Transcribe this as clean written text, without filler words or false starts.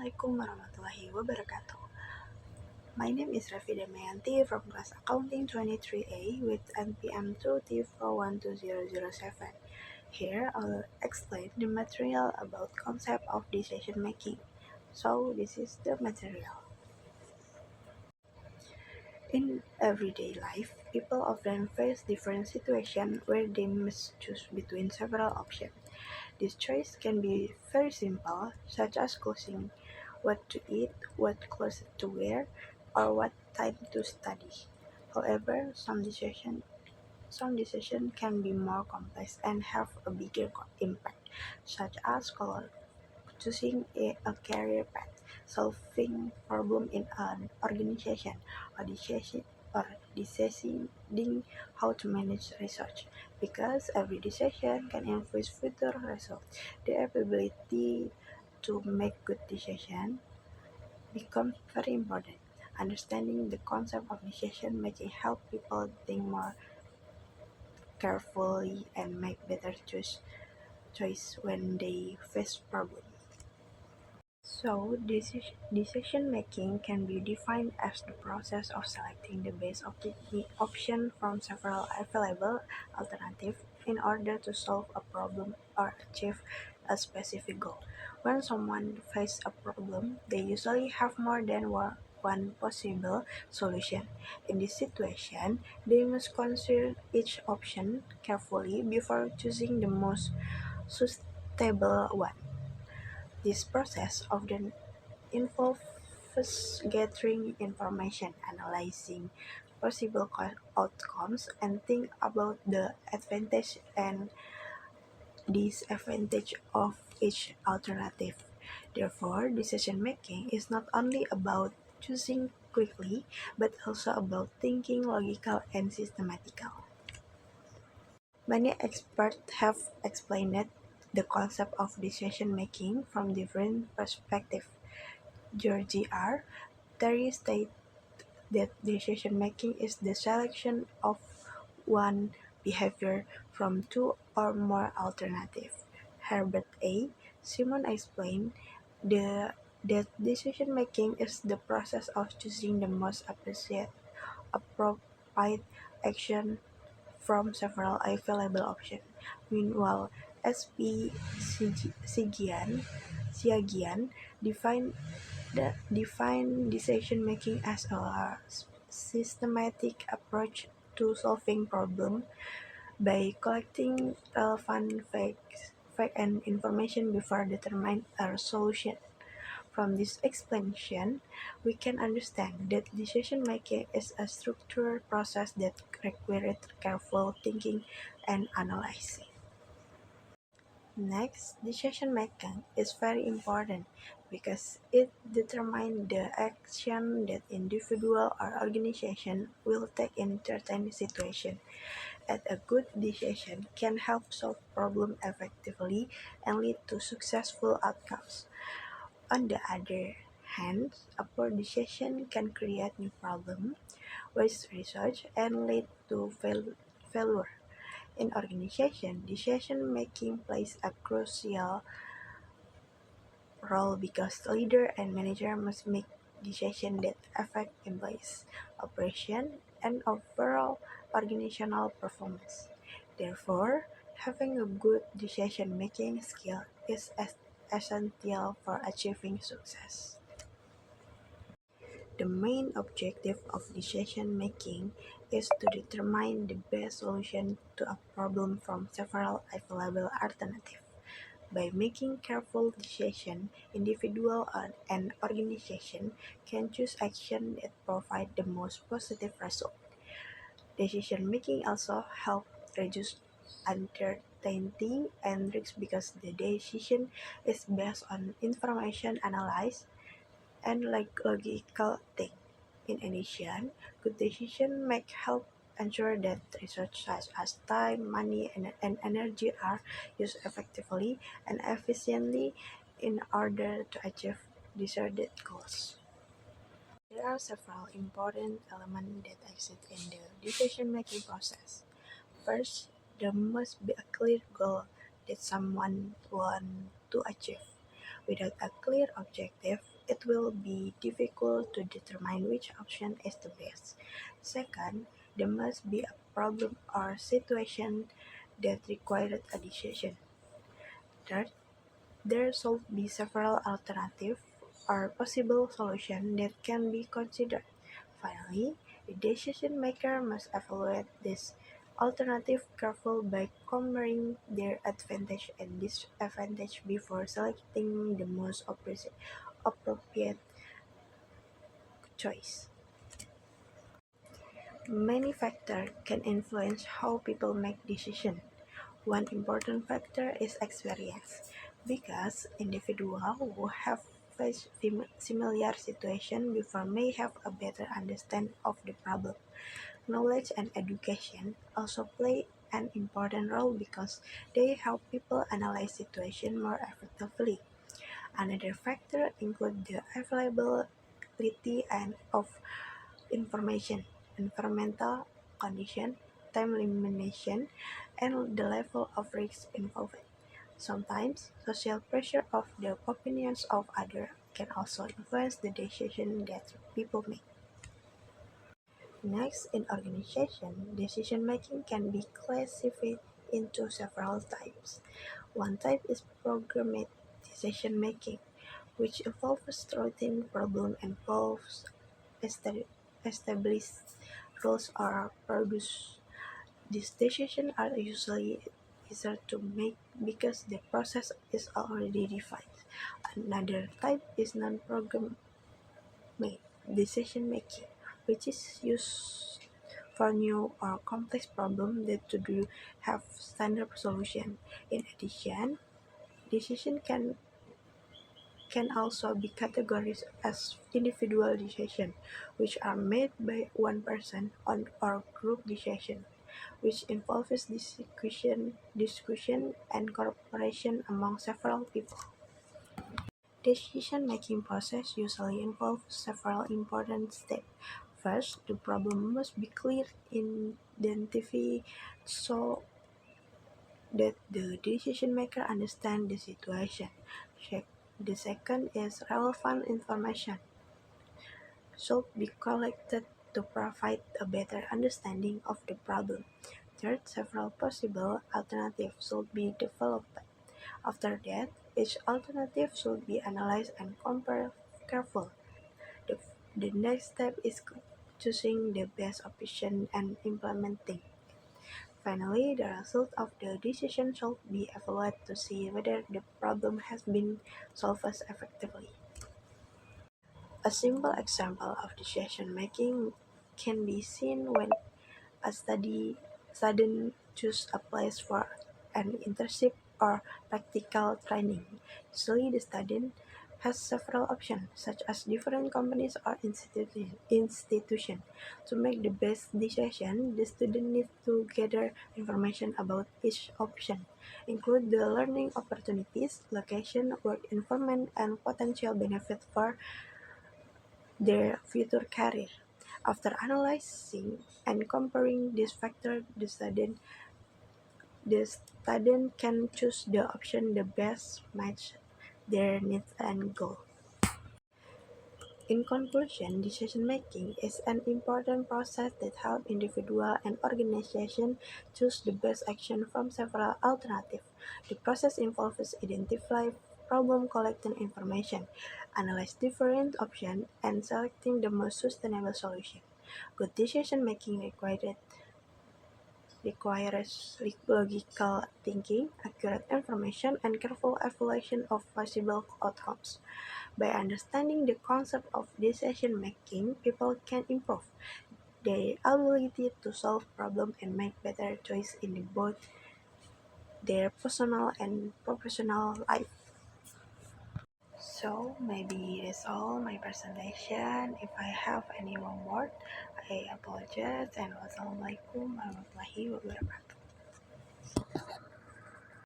Assalamualaikum warahmatullahi wabarakatuh. My name is Rafi Damayanti from class Accounting 23A with NPM 2T4120007. Here I'll explain the material about concept of decision making. So this is the material. In everyday life, people often face different situations where they must choose between several options. This choice can be very simple, such as choosing what to eat, what clothes to wear, or what time to study. However, some decisions can be more complex and have a bigger impact, such as choosing a career path, solving problem in an organization, or deciding how to manage research. Because every decision can influence future results, the ability to make good decisions becomes very important. Understanding the concept of decision making helps people think more carefully and make better choice when they face problems. So, decision making can be defined as the process of selecting the best option from several available alternatives in order to solve a problem or achieve a specific goal. When someone faces a problem, they usually have more than one possible solution. In this situation, they must consider each option carefully before choosing the most suitable one. This process often involves gathering information, analyzing possible outcomes, and think about the advantage and disadvantage of each alternative. Therefore, decision making is not only about choosing quickly, but also about thinking logical and systematical. Many experts have explained the concept of decision making from different perspectives. George R. Terry states that decision-making is the selection of one behavior from two or more alternatives. Herbert A. Simon explained that decision-making is the process of choosing the most appropriate action from several available options. Meanwhile, S.P. Siagian defined define decision-making as a systematic approach to solving problems by collecting relevant facts and information before determining a solution. From this explanation, we can understand that decision-making is a structured process that requires careful thinking and analyzing. Next, decision-making is very important because it determines the action that individual or organization will take in certain situation. And a good decision can help solve problems effectively and lead to successful outcomes. On the other hand, a poor decision can create new problems, waste research, and lead to failure. In organization, decision-making plays a crucial role because leader and manager must make decisions that affect employees, operation, and overall organizational performance. Therefore, having a good decision-making skill is essential for achieving success. The main objective of decision-making is to determine the best solution to a problem from several available alternatives. By making careful decisions, individuals and organizations can choose actions that provide the most positive result. Decision-making also helps reduce uncertainty and risk because the decision is based on information analyzed and logical think. In addition, good decision make help ensure that research such as time, money, and energy are used effectively and efficiently in order to achieve desired goals. There are several important elements that exist in the decision-making process. First, there must be a clear goal that someone wants to achieve. Without a clear objective, it will be difficult to determine which option is the best. Second, there must be a problem or situation that required a decision. Third, there should be several alternatives or possible solutions that can be considered. Finally, the decision maker must evaluate this alternative carefully by comparing their advantage and disadvantage before selecting the most appropriate choice. Many factors can influence how people make decisions. One important factor is experience, because individuals who have faced similar situations before may have a better understanding of the problem. Knowledge and education also play an important role because they help people analyze situations more effectively. Another factor includes the availability of information, environmental conditions, time limitation, and the level of risk involved. Sometimes, social pressure of the opinions of others can also influence the decision that people make. Next, in organization, decision making can be classified into several types. One type is programmatic decision making, which involves routine problem and involves established rules or procedures. These decisions are usually easier to make because the process is already defined. Another type is non-programmatic decision making, which is used for new or complex problems that do have standard solution. In addition, decision can also be categorized as individual decisions, which are made by one person on or group decision, which involves discussion and cooperation among several people. Decision-making process usually involves several important steps. First, the problem must be clearly identified so that the decision maker understands the situation. The second is relevant information should be collected to provide a better understanding of the problem. Third, several possible alternatives should be developed. After that, each alternative should be analyzed and compared carefully. The, the next step is choosing the best option and implementing. Finally, the result of the decision should be evaluated to see whether the problem has been solved effectively. A simple example of decision making can be seen when a student chooses a place for an internship or practical training. Usually, the student has several options, such as different companies or institutions. To make the best decision, the student needs to gather information about each option, include the learning opportunities, location, work environment, and potential benefits for their future career. After analyzing and comparing these factors, the student can choose the option that best match their needs and goals. In conclusion, decision-making is an important process that helps individuals and organizations choose the best action from several alternatives. The process involves identifying problem, collecting information, analyzing different options, and selecting the most sustainable solution. Good decision-making requires logical thinking, accurate information, and careful evaluation of possible outcomes. By understanding the concept of decision making, people can improve their ability to solve problems and make better choices in both their personal and professional life. So maybe that's all my presentation. If I have any wrong word, I apologize, and wassalamualaikum warahmatullahi wabarakatuh.